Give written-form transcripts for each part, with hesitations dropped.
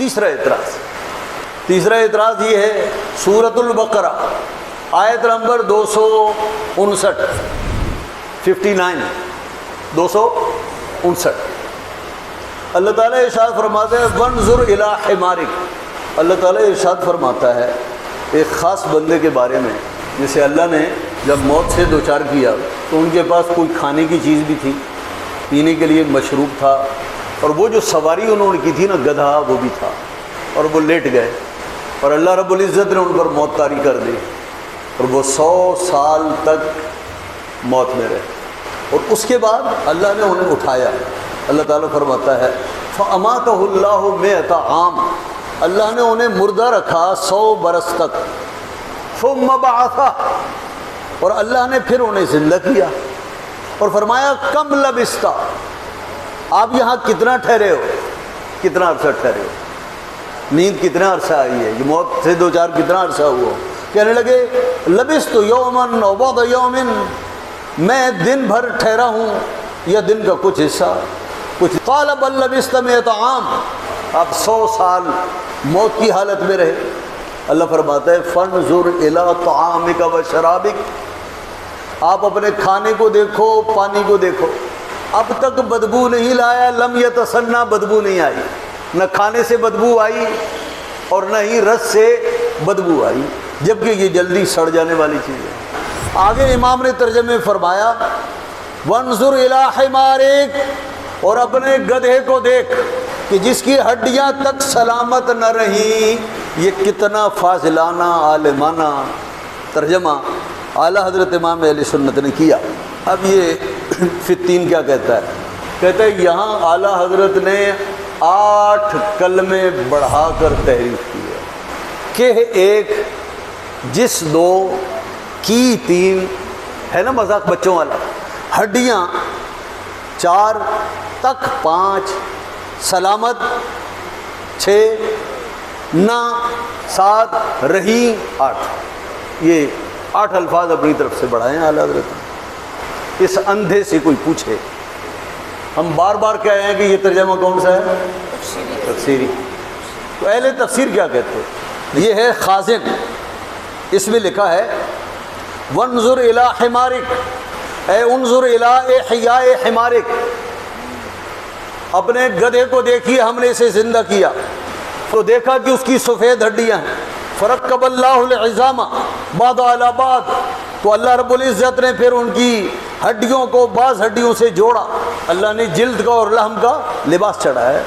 تیسرا اعتراض یہ ہے، سورۃ البقرہ آیت نمبر 259 259 اللہ تعالیٰ ارشاد فرماتا ہے وانظر الی حمارک۔ اللہ تعالیٰ ارشاد فرماتا ہے ایک خاص بندے کے بارے میں، جسے اللہ نے جب موت سے دوچار کیا تو ان کے پاس کوئی کھانے کی چیز بھی تھی، پینے کے لیے مشروب تھا، اور وہ جو سواری انہوں نے کی تھی نا، گدھا، وہ بھی تھا، اور وہ لیٹ گئے، اور اللہ رب العزت نے ان پر موت طاری کر دی، اور وہ 100 سال تک موت میں رہے، اور اس کے بعد اللہ نے انہیں اٹھایا۔ اللہ تعالیٰ فرماتا ہے فَأَمَاتَهُ اللَّهُ مِئَةَ عَامٍ، اللہ نے انہیں مردہ رکھا 100 برس تک، ثُمَّ بَعَثَهُ، اور اللہ نے پھر انہیں زندہ کیا، اور فرمایا کم لبستا، آپ یہاں کتنا ٹھہرے ہو، کتنا عرصہ ٹھہرے ہو، نیند کتنا عرصہ آئی ہے، یہ موت سے دوچار کتنا عرصہ ہوا؟ کہنے لگے لبست یومن و بعض یوم، میں دن بھر ٹھہرا ہوں یا دن کا کچھ حصہ کچھ۔ قال بل لبست مئۃ عام، آپ 100 سال موت کی حالت میں رہے۔ اللہ فرماتا ہے فانظر الی طعامک و شرابک، آپ اپنے کھانے کو دیکھو، پانی کو دیکھو، اب تک بدبو نہیں لایا، لم یتسنہ، بدبو نہیں آئی، نہ کھانے سے بدبو آئی اور نہ ہی رس سے بدبو آئی، جبکہ یہ جلدی سڑ جانے والی چیز ہے۔ آگے امام نے ترجمے فرمایا وانظر الی حمارک، اور اپنے گدھے کو دیکھ کہ جس کی ہڈیاں تک سلامت نہ رہیں۔ یہ کتنا فاضلانہ عالمانہ ترجمہ اعلیٰ حضرت امام اہل سنت نے کیا۔ اب یہ فی التین کیا کہتا ہے؟ کہتا ہے یہاں اعلیٰ حضرت نے 8 کلمے بڑھا کر تحریف کی ہے کہ ایک، جس 2 کی 3 ہے نا مذاق بچوں والا، ہڈیاں 4 تک 5 سلامت 6 نہ 7 رہی 8، یہ 8 الفاظ اپنی طرف سے بڑھائے ہیں اعلیٰ حضرت نے۔ اس اندھے سے کوئی پوچھے، ہم بار بار کہے ہیں کہ یہ ترجمہ کون سا ہے؟ تفسیری۔ تو اہل تفسیر کیا کہتے ہیں؟ یہ ہے خازن، اس میں لکھا ہے وانظر الی حمارک، اے انظر الی احیاء حمارک، اپنے گدھے کو دیکھیے، ہم نے اسے زندہ کیا تو دیکھا کہ اس کی سفید ہڈیاں ہیں۔ فرکب اللہ العظام بعض علی بعض، تو اللہ رب العزت نے پھر ان کی ہڈیوں کو بعض ہڈیوں سے جوڑا، اللہ نے جلد کا اور لحم کا لباس چڑھایا ہے۔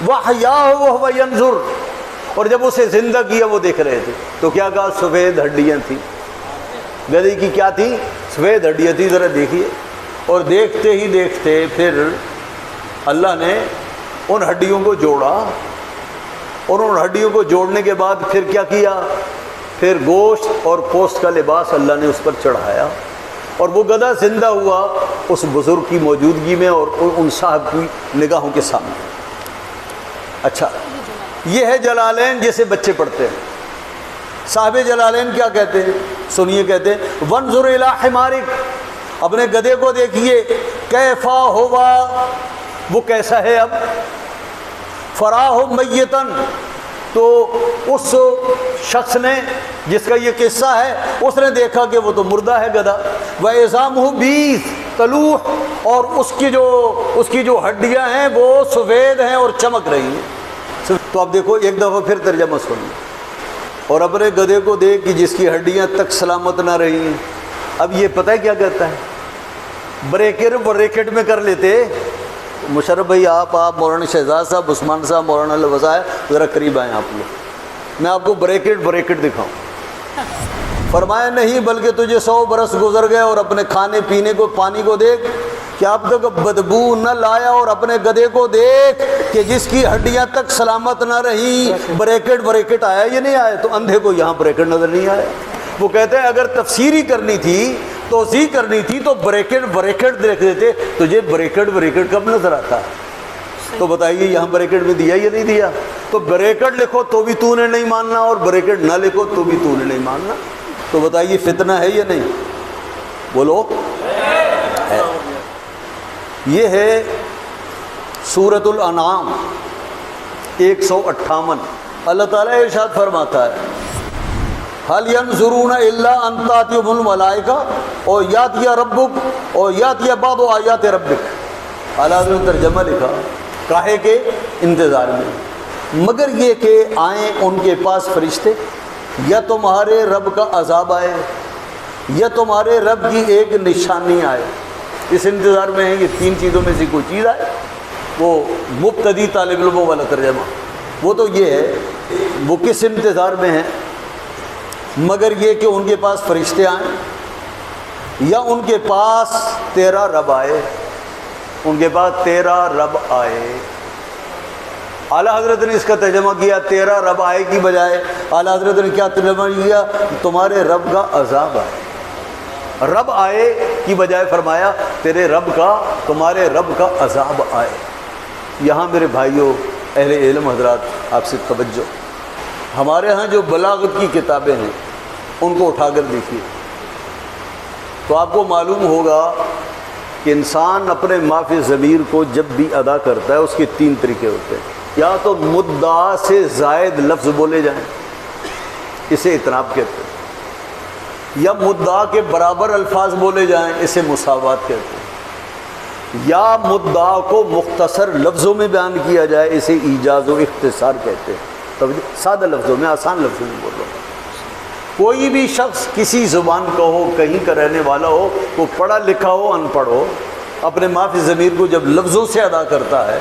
وَحَيَاهُ وَهُوَ يَنظُرُ، اور جب اسے زندہ کیا وہ دیکھ رہے تھے تو کیا کہا؟ سفید ہڈیاں تھیں، گدھے کی کیا تھی؟ سفید ہڈیاں تھی، ذرا دیکھیے۔ اور دیکھتے ہی دیکھتے پھر اللہ نے ان ہڈیوں کو جوڑا، اور ان ہڈیوں کو جوڑنے کے بعد پھر کیا کیا؟ پھر گوشت اور پوست کا لباس اللہ نے اس پر چڑھایا، اور وہ گدھا زندہ ہوا اس بزرگ کی موجودگی میں اور ان صاحب کی نگاہوں کے سامنے۔ اچھا، یہ ہے جلالین جیسے بچے پڑھتے ہیں۔ صاحب جلالین کیا کہتے ہیں؟ سنیے، کہتے ہیں وانظر الی حمارک، اپنے گدھے کو دیکھیے، کیفا ہوا، وہ کیسا ہے؟ اب فراہ میتن، تو اس شخص نے جس کا یہ قصہ ہے اس نے دیکھا کہ وہ تو مردہ ہے گدھا، وَعِظَامُهُ بِيضٌ طلوع، اور اس کی جو ہڈیاں ہیں وہ سفید ہیں اور چمک رہی ہیں۔ تو اب دیکھو ایک دفعہ پھر ترجمہ سنیے، اور اپنے گدھے کو دیکھ کہ جس کی ہڈیاں تک سلامت نہ رہی ہیں۔ اب یہ پتہ ہے کیا کہتا ہے؟ بریکٹ میں کر لیتے مشرف بھائی، آپ مولانا شہزاد صاحب، عثمان صاحب، مولانا الوزائے، ذرا قریب آئیں آپ لوگ، میں آپ کو بریکٹ دکھاؤں۔ فرمایا نہیں، بلکہ تجھے 100 برس گزر گئے، اور اپنے کھانے پینے کو، پانی کو دیکھ کہ اب تک بدبو نہ لایا، اور اپنے گدھے کو دیکھ کہ جس کی ہڈیاں تک سلامت نہ رہی۔ بریکٹ آیا یا نہیں آیا؟ تو اندھے کو یہاں بریکٹ نظر نہیں آیا۔ وہ کہتے ہیں اگر تفسیری کرنی تھی، توضیح کرنی تھی، تو بریکٹ دیکھ دیتے، تجھے بریکٹ کب نظر آتا؟ تو بتائیے یہاں بریکٹ میں دیا یا نہیں دیا؟ تو بریکٹ لکھو تو بھی تو نے نہیں ماننا، اور بریکٹ نہ لکھو تو بھی تو نے نہیں ماننا۔ تو بتائیے فتنہ ہے یا نہیں؟ بولو ہے۔ یہ ہے سورۃ الانعام 158 اللہ تعالیٰ ارشاد فرماتا ہے حل ینظرون الا ان تأتیہم الملائکہ اور یاتی ربک اور یاتی بعض آیات ربک. اعلیٰ حضرت نے ترجمہ لکھا کاہے کے انتظار میں، مگر یہ کہ آئیں ان کے پاس فرشتے، یا تمہارے رب کا عذاب آئے یا تمہارے رب کی ایک نشانی آئے. اس انتظار میں ہے کہ تین چیزوں میں سے کوئی چیز آئے. وہ مبتدی طالب علموں والا ترجمہ وہ تو یہ ہے، وہ کس انتظار میں ہیں؟ مگر یہ کہ ان کے پاس فرشتے آئیں یا ان کے پاس تیرا رب آئے. ان کے پاس تیرا رب آئے. اعلیٰ حضرت نے اس کا ترجمہ کیا تیرا رب آئے کی بجائے اعلیٰ حضرت نے کیا ترجمہ کیا؟ تمہارے رب کا عذاب آئے. رب آئے کی بجائے فرمایا تیرے رب کا، تمہارے رب کا عذاب آئے. یہاں میرے بھائیوں اہل علم حضرات آپ سے توجہ، ہمارے ہاں جو بلاغت کی کتابیں ہیں ان کو اٹھا کر دیکھیے تو آپ کو معلوم ہوگا کہ انسان اپنے معافی ضمیر کو جب بھی ادا کرتا ہے اس کے تین طریقے ہوتے ہیں. یا تو مدعا سے زائد لفظ بولے جائیں، اسے اطناب کہتے ہیں، یا مدعا کے برابر الفاظ بولے جائیں، اسے مساوات کہتے ہیں، یا مدعا کو مختصر لفظوں میں بیان کیا جائے، اسے ایجاز و اختصار کہتے ہیں. سادہ لفظوں میں، آسان لفظوں میں بول رہا ہوں. کوئی بھی شخص کسی زبان کا ہو، کہیں کا رہنے والا ہو، وہ پڑھا لکھا ہو ان پڑھ ہو، اپنے معافی ضمیر کو جب لفظوں سے ادا کرتا ہے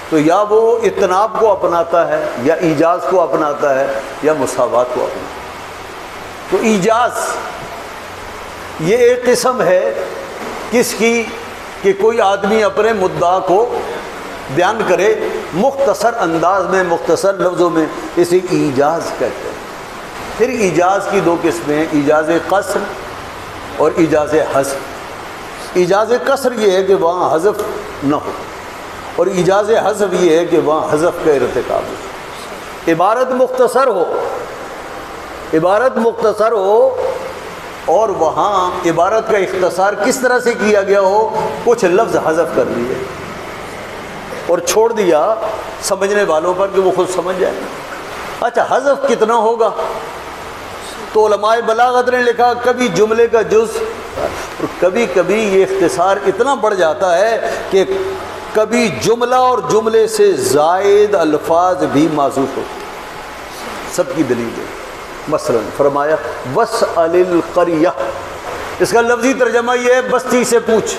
تو یا وہ اطناب کو اپناتا ہے یا ایجاز کو اپناتا ہے یا مساوات کو اپناتا ہے. تو ایجاز یہ ایک قسم ہے کس کی کہ کوئی آدمی اپنے مدعا کو بیان کرے مختصر انداز میں، مختصر لفظوں میں، اسے ایجاز کہتے ہیں. پھر ایجاز کی دو قسمیں ہیں، ایجاز قصر اور ایجاز حذف. ایجاز قصر یہ ہے کہ وہاں حذف نہ ہو، اور ایجاز حذف یہ ہے کہ وہاں حذف کا ارتکاب ہو. عبارت مختصر ہو اور وہاں عبارت کا اختصار کس طرح سے کیا گیا ہو، کچھ لفظ حذف کر دیے اور چھوڑ دیا سمجھنے والوں پر کہ وہ خود سمجھ جائے. اچھا حذف کتنا ہوگا؟ تو علماء بلاغت نے لکھا کبھی جملے کا جز، اور کبھی کبھی یہ اختصار اتنا بڑھ جاتا ہے کہ کبھی جملہ اور جملے سے زائد الفاظ بھی معذوف ہوتے ہیں. سب کی دلیل ہے. مثلا فرمایا واسأل القریہ، اس کا لفظی ترجمہ یہ ہے بستی سے پوچھ.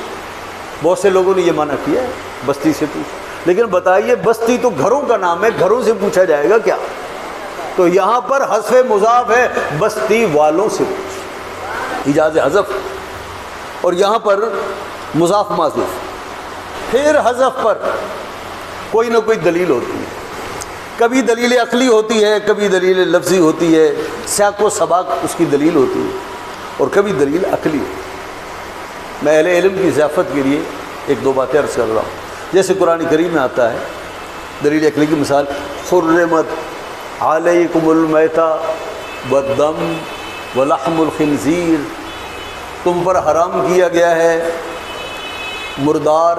بہت سے لوگوں نے یہ معنی کیا ہے بستی سے پوچھ، لیکن بتائیے بستی تو گھروں کا نام ہے، گھروں سے پوچھا جائے گا کیا؟ تو یہاں پر حذف مضاف ہے، بستی والوں سے پوچھ، ایجاز حذف، اور یہاں پر مضاف معذوف. پھر حذف پر کوئی نہ کوئی دلیل ہوتی ہے، کبھی دلیل عقلی ہوتی ہے، کبھی دلیل لفظی ہوتی ہے، سیاق و سباق اس کی دلیل ہوتی ہے، اور کبھی دلیل عقلی ہوتی ہے. میں اہل علم کی ضیافت کے لیے ایک دو باتیں عرض کر رہا ہوں. جیسے قرآن کریم میں آتا ہے دلیل عقلی کی مثال حرمت علیکم المیتہ والدم ولحم الخنزیر، تم پر حرام کیا گیا ہے مردار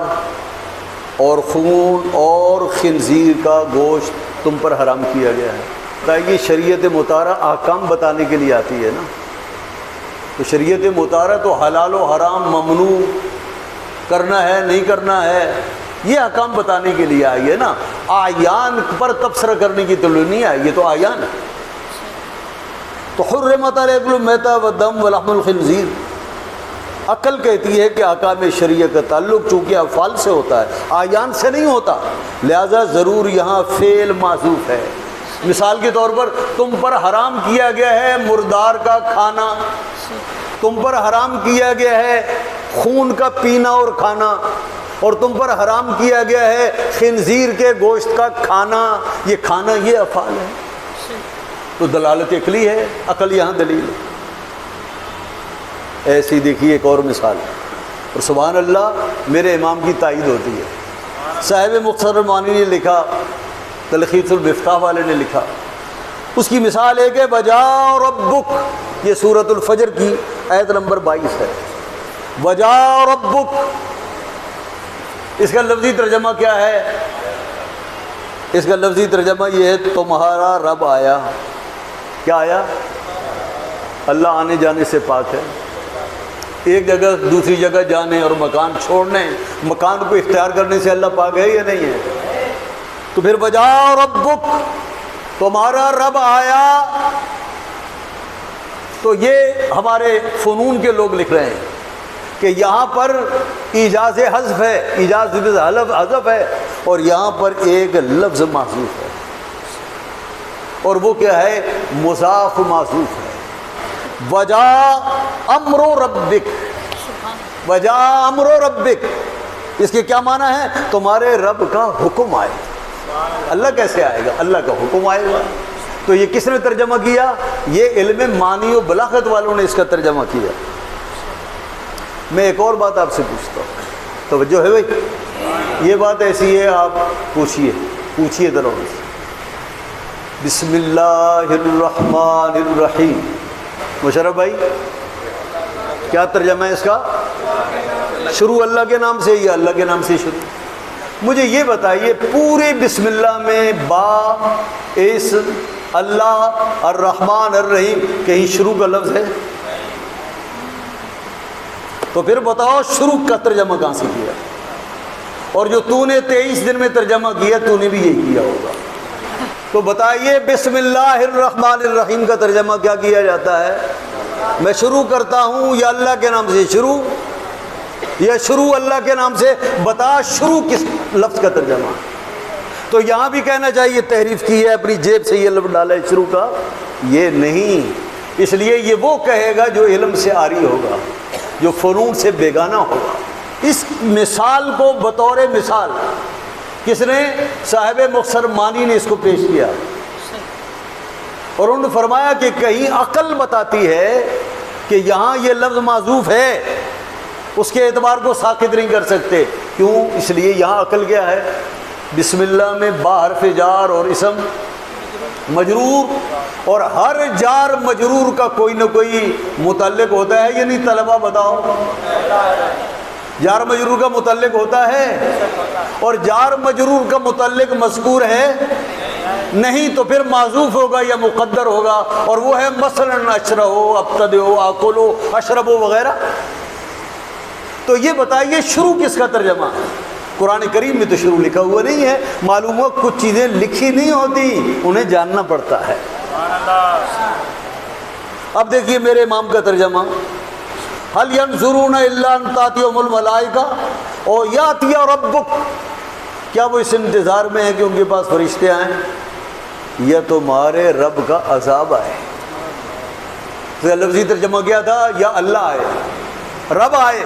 اور خون اور خنزیر کا گوشت، تم پر حرام کیا گیا ہے. تاکہ شریعت مطہرہ احکام بتانے کے لیے آتی ہے نا. تو شریعت مطہرہ تو حلال و حرام، ممنوع کرنا ہے نہیں کرنا ہے، یہ احکام بتانے کے لیے آئی ہے نا. اعیان پر تبصرہ کرنے کی تو نہیں آئی، یہ تو اعیان ہے. تو حرمت علیکم المیتہ والدم ولحم الخنزیر، عقل کہتی ہے کہ احکام شریعت کا تعلق چونکہ افعال سے ہوتا ہے، اعیان سے نہیں ہوتا، لہذا ضرور یہاں فعل معذوف ہے. مثال کے طور پر تم پر حرام کیا گیا ہے مردار کا کھانا، تم پر حرام کیا گیا ہے خون کا پینا اور کھانا، اور تم پر حرام کیا گیا ہے خنزیر کے گوشت کا کھانا. یہ کھانا یہ افعال ہے، تو دلالت عقلی ہے، عقل یہاں دلیل ہے. ایسی دیکھیے ایک اور مثال، اور سبحان اللہ میرے امام کی تائید ہوتی ہے. صاحب مختصر المعانی نے لکھا، تلخیص المفتاح والے نے لکھا، اس کی مثال ہے کہ وجاء ربک، یہ سورۃ الفجر کی آیت نمبر 22 ہے. وجاء ربک، اس کا لفظی ترجمہ کیا ہے؟ اس کا لفظی ترجمہ یہ ہے تمہارا رب آیا. کیا آیا؟ اللہ آنے جانے سے پاک ہے. ایک جگہ دوسری جگہ جانے اور مکان چھوڑنے، مکان کو اختیار کرنے سے اللہ پاک ہے یا نہیں ہے؟ تو پھر وجاء ربک، تمہارا رب آیا. تو یہ ہمارے فنون کے لوگ لکھ رہے ہیں کہ یہاں پر ایجاز حذف ہے، ایجاز حذف ہے، اور یہاں پر ایک لفظ محذوف ہے، اور وہ کیا ہے؟ مضاف محذوف ہے. وجاء امر ربک، وجاء امر ربک، اس کے کیا معنی ہے؟ تمہارے رب کا حکم آئے. اللہ کیسے آئے گا؟ اللہ کا حکم آئے گا. تو یہ کس نے ترجمہ کیا؟ یہ علم معنی و بلاغت والوں نے اس کا ترجمہ کیا. میں ایک اور بات آپ سے پوچھتا ہوں، توجہ ہے بھائی؟ یہ بات ایسی ہے، آپ پوچھیے ذرا. بسم اللہ الرحمن الرحیم، مشرف بھائی کیا ترجمہ ہے اس کا؟ شروع اللہ کے نام سے یا اللہ کے نام سے شروع؟ مجھے یہ بتائیے، پورے بسم اللہ میں با، اس، اللہ، الرحمن الرحیم، کہیں شروع کا لفظ ہے؟ تو پھر بتاؤ شروع کا ترجمہ کہاں سے کیا؟ اور جو تو نے 23 دن میں ترجمہ کیا تو نے بھی یہی کیا ہوگا. تو بتائیے بسم اللہ الرحمن الرحیم کا ترجمہ کیا کیا جاتا ہے؟ میں شروع کرتا ہوں یا اللہ کے نام سے شروع، یا شروع اللہ کے نام سے؟ بتا شروع کس لفظ کا ترجمہ. تو یہاں بھی کہنا چاہیے تحریف کی ہے، اپنی جیب سے یہ لفظ ڈالا ہے شروع کا، یہ نہیں. اس لیے یہ وہ کہے گا جو علم سے عاری ہوگا، جو فنون سے بیگانہ ہوگا. اس مثال کو بطور مثال کس نے؟ صاحب مختصر معنی نے اس کو پیش کیا، اور انہوں نے فرمایا کہ کہیں عقل بتاتی ہے کہ یہاں یہ لفظ معذوف ہے، اس کے اعتبار کو ساقط نہیں کر سکتے. کیوں؟ اس لیے یہاں عقل کیا ہے؟ بسم اللہ میں با حرف جار اور اسم مجرور، اور ہر جار مجرور کا کوئی نہ کوئی متعلق ہوتا ہے. یعنی طلبہ بتاؤ، جار مجرور کا متعلق ہوتا ہے؟ اور جار مجرور کا متعلق مذکور ہے نہیں، تو پھر معذوف ہوگا یا مقدر ہوگا، اور وہ ہے مثلا اشرہو، ابتدئو، آکلو، اشربو وغیرہ. تو یہ بتائیے شروع کس کا ترجمہ ہے؟ قرآن کریم میں تو شروع لکھا ہوا نہیں ہے. معلوم ہو کچھ چیزیں لکھی نہیں ہوتی، انہیں جاننا پڑتا ہے. اب دیکھیے میرے امام کا ترجمہ، هل ينظرون الا ان تاتيهم الملائکہ او یاتی ربک، کیا وہ اس انتظار میں ہیں کہ ان کے پاس فرشتے آئیں یا تمہارے رب کا عذاب آئے؟ تو لفظی ترجمہ کیا تھا؟ یا اللہ آئے، رب آئے،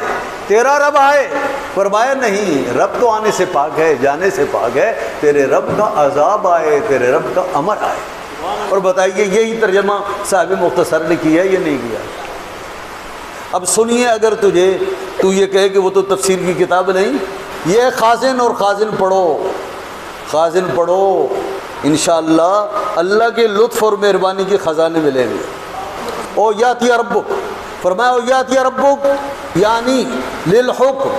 تیرا رب آئے. فرمایا نہیں، رب تو آنے سے پاک ہے، جانے سے پاک ہے، تیرے رب کا عذاب آئے، تیرے رب کا امر آئے. اور بتائیے یہی ترجمہ صاحب مختصر نے کیا یا نہیں کیا؟ اب سنیے، اگر تو یہ کہے کہ وہ تو تفسیر کی کتاب نہیں، یہ خازن اور خازن پڑھو، انشاءاللہ اللہ کے لطف اور مہربانی کے خزانے ملیں گے. او یاتی ربک، فرمایا او یاتی ربک یعنی للحکم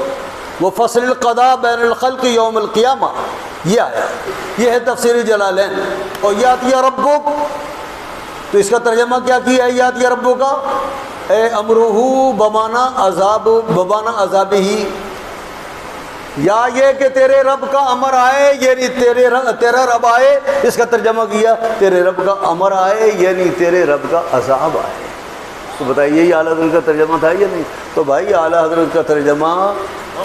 وفصل القضاء بین الخلق یوم القیامہ. یہ آیا، یہ ہے تفسیر جلالین. او یاتی ربک، تو اس کا ترجمہ کیا کیا ہے یاتی ربک کا؟ اے امرہو بمانا عذاب ہی، یا یہ کہ تیرے رب کا امر آئے، یعنی تیرا رب آئے. اس کا ترجمہ کیا تیرے رب کا امر آئے، یعنی تیرے رب کا عذاب آئے. تو بتائیے یہ اعلیٰ حضرت کا ترجمہ تھا یا نہیں؟ تو بھائی اعلیٰ حضرت کا ترجمہ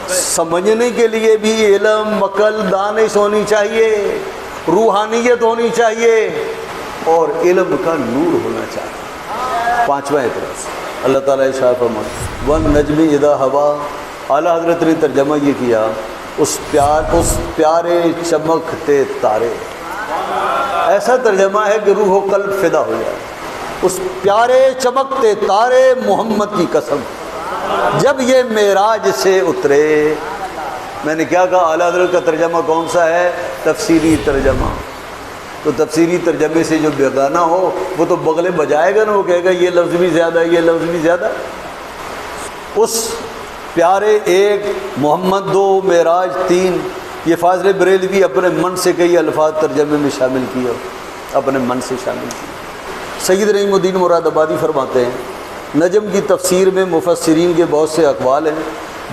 سمجھنے کے لیے بھی علم، عقل، دانش ہونی چاہیے، روحانیت ہونی چاہیے، اور علم کا نور ہونا چاہیے. پانچواں اعتراض، اللہ تعالیٰ ارشاد فرماتا ہے وَالنَّجْمِ إِذَا هَوَىٰ. اعلیٰ حضرت نے ترجمہ یہ کیا، اس پیارے چمکتے تارے. ایسا ترجمہ ہے کہ روح و قلب فدا ہو جائے. اس پیارے چمکتے تارے محمد کی قسم، جب یہ معراج سے اترے. میں نے کیا کہا؟ اعلیٰ حضرت کا ترجمہ کون سا ہے؟ تفسیری ترجمہ. تو تفسیری ترجمے سے جو بیگانہ ہو وہ تو بغلے بجائے گا نا، وہ کہے گا یہ لفظ بھی زیادہ ہے، یہ لفظ بھی زیادہ. اس پیارے ایک، محمد دو، معراج تین، یہ فاضل بریلوی اپنے من سے کئی الفاظ ترجمے میں شامل کیے، اپنے من سے شامل کیے۔ سید رحیم الدین مراد آبادی فرماتے ہیں نجم کی تفسیر میں مفسرین کے بہت سے اقوال ہیں،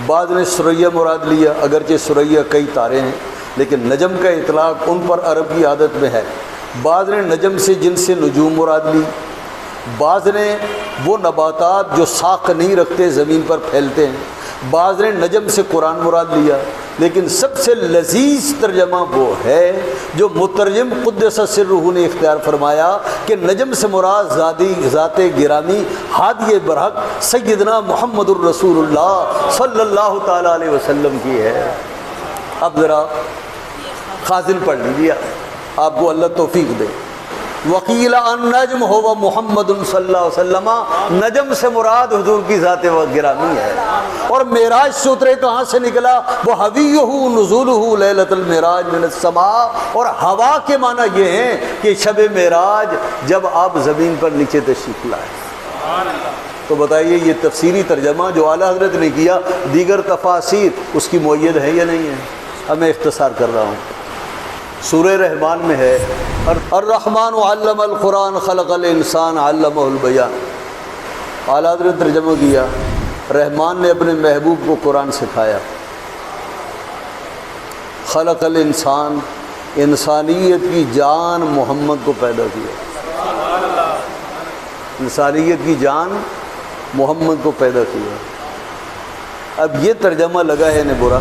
بعض نے سریا مراد لیا، اگرچہ سریا کئی تارے ہیں لیکن نجم کا اطلاق ان پر عرب کی عادت میں ہے۔ بعض نے نجم سے جن سے نجوم مراد لی، بعض نے وہ نباتات جو ساق نہیں رکھتے زمین پر پھیلتے ہیں، بعض نے نجم سے قرآن مراد لیا، لیکن سب سے لذیذ ترجمہ وہ ہے جو مترجم قدس سرہ نے اختیار فرمایا کہ نجم سے مراد ذات گرامی ہادی برحق سیدنا محمد الرسول اللہ صلی اللہ تعالیٰ علیہ وسلم کی ہے۔ اب ذرا خازن پڑھ لیجیے، آپ کو اللہ توفیق دے۔ وکیل النجم ہو محمد صلی اللہ علیہ وسلم، نجم سے مراد حضور کی ذات گرامی ہے۔ اور معراج سے اترے کہاں سے نکلا؟ وہ حویہ نزولہ لیلۃ المعراج من السماء، اور ہوا کے معنی یہ ہیں کہ شب معراج جب آپ زمین پر نیچے تشریف لائے۔ تو بتائیے یہ تفسیری ترجمہ جو اعلیٰ حضرت نے کیا، دیگر تفاسیر اس کی معید ہے یا نہیں ہے؟ اب میں اختصار کر رہا ہوں۔ سورہ رحمان میں ہے الرحمن علم القرآن خلق الانسان علمہ البیان۔ اعلیٰ حضرت ترجمہ کیا رحمان نے اپنے محبوب کو قرآن سکھایا۔ خلق الانسان، انسانیت کی جان محمد کو پیدا کیا، انسانیت کی جان محمد کو پیدا کیا۔ اب یہ ترجمہ لگا ہے انہیں برا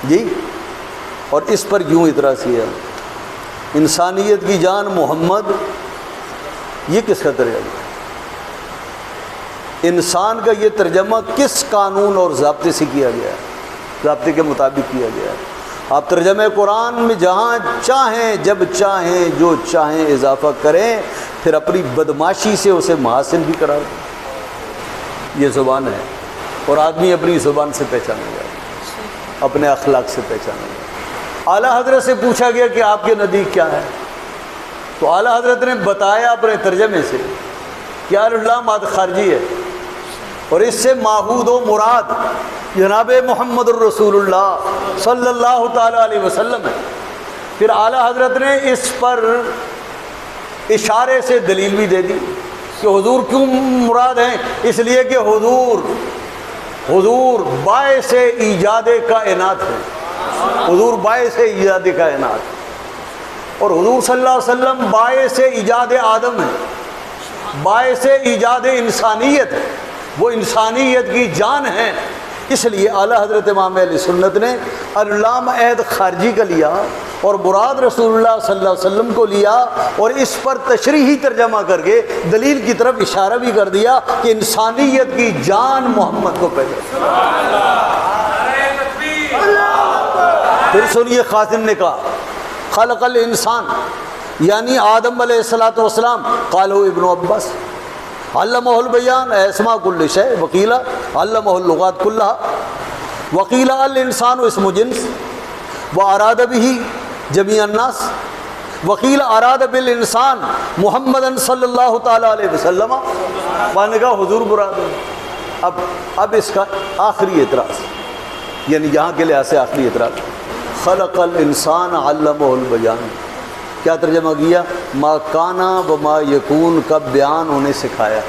جی، اور اس پر یوں اعتراض کیا انسانیت کی جان محمد، یہ کس کا ترجمہ ہے؟ انسان کا یہ ترجمہ کس قانون اور ضابطے سے کیا گیا ہے؟ ضابطے کے مطابق کیا گیا ہے۔ آپ ترجمہ قرآن میں جہاں چاہیں جب چاہیں جو چاہیں اضافہ کریں، پھر اپنی بدماشی سے اسے محاسن بھی قرار دیں۔ یہ زبان ہے اور آدمی اپنی زبان سے پہچانا گیا، اپنے اخلاق سے پہچانا گیا۔ اعلیٰ حضرت سے پوچھا گیا کہ آپ کے نزدیک کیا ہے، تو اعلیٰ حضرت نے بتایا اپنے ترجمے سے کہ اللہ ماد خارجی ہے اور اس سے معبود و مراد جناب محمد الرسول اللہ صلی اللہ تعالیٰ علیہ وسلم ہے۔ پھر اعلیٰ حضرت نے اس پر اشارے سے دلیل بھی دے دی کہ حضور کیوں مراد ہیں، اس لیے کہ حضور باعث ایجاد کائنات ہے، حضور باعث ایجاد کائنات، اور حضور صلی اللہ علیہ وسلم باعث ایجاد آدم ہے، باعث ایجاد انسانیت ہے، وہ انسانیت کی جان ہے۔ اس لیے اعلیٰ حضرت امام اہل سنت نے علام عہد خارجی کا لیا اور مراد رسول اللہ صلی اللہ علیہ وسلم کو لیا، اور اس پر تشریحی ترجمہ کر کے دلیل کی طرف اشارہ بھی کر دیا کہ انسانیت کی جان محمد کو پیدا کیا۔ پھر سنیے خازن نے کہا خلق الانسان یعنی آدم علیہ الصلوۃ والسلام، قالہ ابن عباس علمہ البیان اسماء کل شیء، وقیل علمہ اللغات کلھا، وقیل الانسان اسم جنس واراد به جمیع الناس، وقیل اراد بالانسان محمد صلی اللہ تعالی علیہ وسلم، نے کہا حضور مراد ہے۔ اب اس کا آخری اعتراض، یعنی یہاں کے لحاظ سے آخری اعتراض، خلق الانسان علمہ البیان، کیا ترجمہ کیا؟ ما کانا و ما یکون کا بیان انہیں سکھایا۔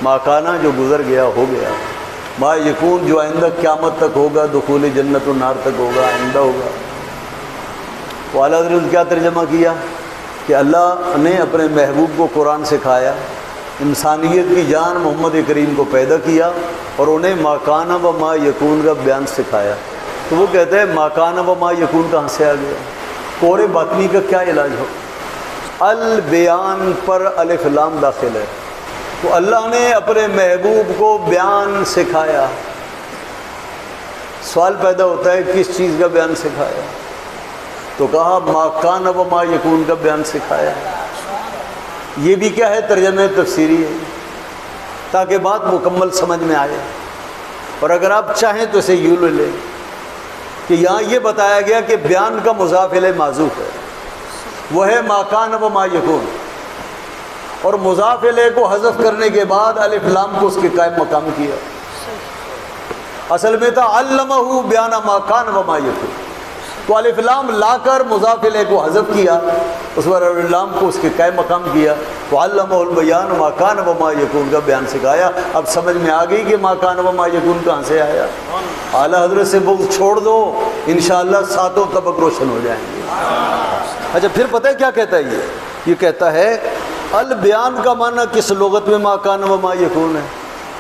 ما کانا جو گزر گیا ہو گیا، ما یکون جو آئندہ قیامت تک ہوگا، دخول جنت و نار تک ہوگا، آئندہ ہوگا۔ تو اعلیٰ حضرت کیا ترجمہ کیا کہ اللہ نے اپنے محبوب کو قرآن سکھایا، انسانیت کی جان محمد کریم کو پیدا کیا، اور انہیں ما کانا و ما یکون کا بیان سکھایا۔ تو وہ کہتے ہیں ما کانا و ما یکون کہاں سے آ گیا؟ کوڑے باطنی کا کیا علاج ہو؟ البیان پر الف لام داخل ہے، تو اللہ نے اپنے محبوب کو بیان سکھایا۔ سوال پیدا ہوتا ہے کس چیز کا بیان سکھایا؟ تو کہا ما کان و ما یکون کا بیان سکھایا۔ یہ بھی کیا ہے؟ ترجمہ تفسیری ہے، تاکہ بات مکمل سمجھ میں آئے۔ اور اگر آپ چاہیں تو اسے یوں لے لیں کہ یہاں یہ بتایا گیا کہ بیان کا مضاف الیہ معذوف ہے، وہ ہے ما کان و ما یکون، اور مضاف الیہ کو حذف کرنے کے بعد الف لام کو اس کے قائم مقام کیا۔ اصل میں تھا علمہ بیان ما کان و ما یکون، تو الف لام لا کر مضاف الیہ کو حذف کیا، اس پر الف لام کو اس کے قائم مقام کیا، تو علمہ البیان ما کان و ما یکون کا بیان سکھایا۔ اب سمجھ میں آ گئی کہ ما کان و ما یکون کہاں سے آیا۔ اعلیٰ حضرت سے بغض چھوڑ دو، انشاءاللہ ساتوں طبق روشن ہو جائیں گے۔ اچھا پھر پتہ ہے کیا کہتا ہے یہ کہتا ہے البیان کا معنی کس لغت میں ما کان و ما یکون ہے؟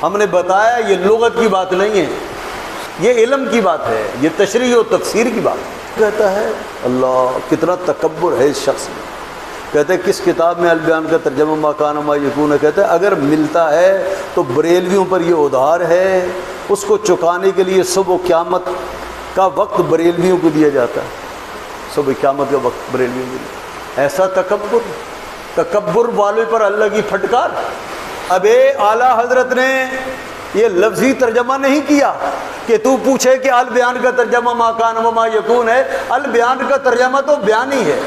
ہم نے بتایا یہ لغت کی بات نہیں ہے، یہ علم کی بات ہے، یہ تشریح و تفسیر کی بات ہے۔ کہتا ہے اللہ کتنا تکبر ہے اس شخص میں۔ کہتے ہیں کس کتاب میں البیان کا ترجمہ ما کان و ما یکون ہے؟ کہتے ہیں اگر ملتا ہے تو بریلویوں پر یہ ادھار ہے، اس کو چکانے کے لیے صبح و قیامت کا وقت بریلویوں کو دیا جاتا ہے، صبح قیامت کا وقت بریلویوں کو دیا۔ ایسا تکبر والے پر اللہ کی پھٹکار۔ اب اعلیٰ حضرت نے یہ لفظی ترجمہ نہیں کیا کہ تو پوچھے کہ البیان کا ترجمہ ما کان و ما یکون ہے، البیان کا ترجمہ تو بیان ہی ہے،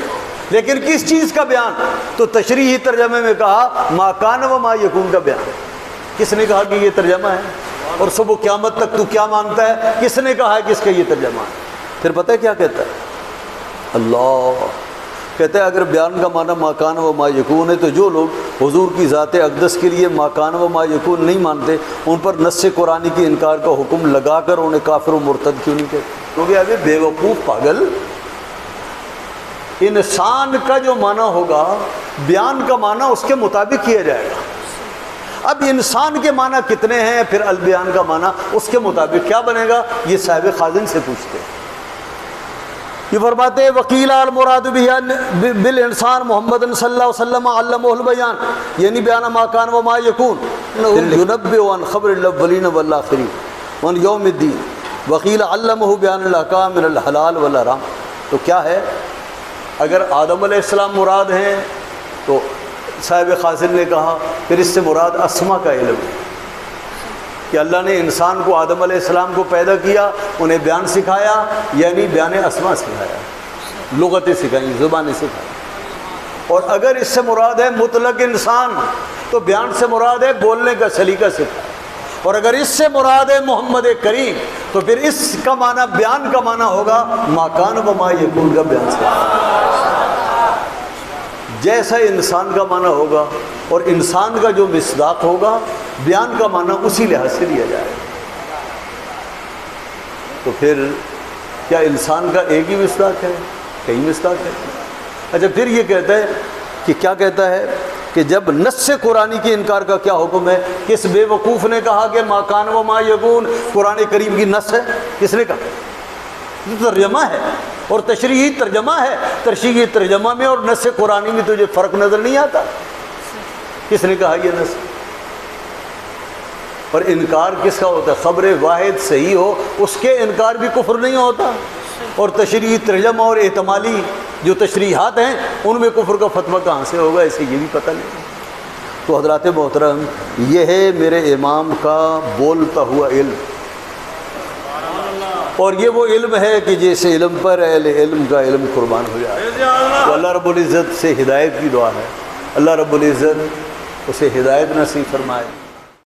لیکن کس چیز کا بیان؟ تو تشریحی ترجمے میں کہا ما کان و ما یکون کا بیان۔ کس نے کہا کہ یہ ترجمہ ہے؟ اور صبح قیامت تک تو کیا مانتا ہے؟ کس نے کہا ہے کہ اس کا یہ ترجمہ ہے؟ پھر پتہ ہے کیا کہتا ہے اللہ؟ کہتے ہیں اگر بیان کا معنی ما کان و ما یکون ہے تو جو لوگ حضور کی ذات اقدس کے لیے ما کان و ما یکون نہیں مانتے، ان پر نص قرآنی کی انکار کا حکم لگا کر انہیں کافر و مرتد کیوں نہیں کہتے؟ کیونکہ ابھی بے وقوف پاگل، انسان کا جو معنی ہوگا بیان کا معنی اس کے مطابق کیا جائے گا۔ اب انسان کے معنی کتنے ہیں، پھر البیان کا معنی اس کے مطابق کیا بنے گا؟ یہ صاحب خازن سے پوچھتے ہیں۔ یہ فرماتے ہیں وکیل المراد بالانسان محمد صلی اللہ علیہ وسلم علمہ البیان، یعنی بیان ما کان و ما یکون ینبئ عن خبر الاولین والآخرین وعن یوم الدین، وکیل علمہ بیان الاحکام من الحلال والحرام۔ تو کیا ہے؟ اگر آدم علیہ السلام مراد ہیں تو صاحب خازن نے کہا پھر اس سے مراد اسما کا علم ہے کہ اللہ نے انسان کو آدم علیہ السلام کو پیدا کیا، انہیں بیان سکھایا، یعنی بیان اسما سکھایا، لغتیں سکھائیں، زبانیں سکھائی۔ اور اگر اس سے مراد ہے مطلق انسان تو بیان سے مراد ہے بولنے کا سلیقہ سکھایا۔ اور اگر اس سے مراد ہے محمد کریم تو پھر اس کا معنی بیان کا معنی ہوگا ما کان و ما یکون کا بیان سکھایا۔ جیسا انسان کا معنی ہوگا اور انسان کا جو مصداق ہوگا بیان کا معنی اسی لحاظ سے لیا جائے گا۔ تو پھر کیا انسان کا ایک ہی مصداق ہے؟ کئی مصداق ہے؟ اچھا پھر یہ کہتا ہے کہ کیا کہتا ہے کہ جب نص قرآنی کے انکار کا کیا حکم ہے؟ کس بے وقوف نے کہا کہ ما کان و ما یکون قرآن کریم کی نص ہے؟ کس نے کہا؟ یہ ترجمہ ہے اور تشریحی ترجمہ ہے۔ تشریحی ترجمہ میں اور نص قرآنی میں تجھے فرق نظر نہیں آتا؟ کس نے کہا یہ نص؟ اور انکار کس کا ہوتا ہے؟ خبر واحد صحیح ہو اس کے انکار بھی کفر نہیں ہوتا، اور تشریحی ترجمہ اور احتمالی جو تشریحات ہیں ان میں کفر کا فتویٰ کہاں سے ہوگا، اسے یہ بھی پتہ نہیں۔ تو حضرات محترم، یہ ہے میرے امام کا بولتا ہوا علم، اور یہ وہ علم ہے کہ جیسے علم پر اہل علم کا علم قربان ہو جائے۔ تو اللہ رب العزت سے ہدایت کی دعا ہے، اللہ رب العزت اسے ہدایت نصیب فرمائے۔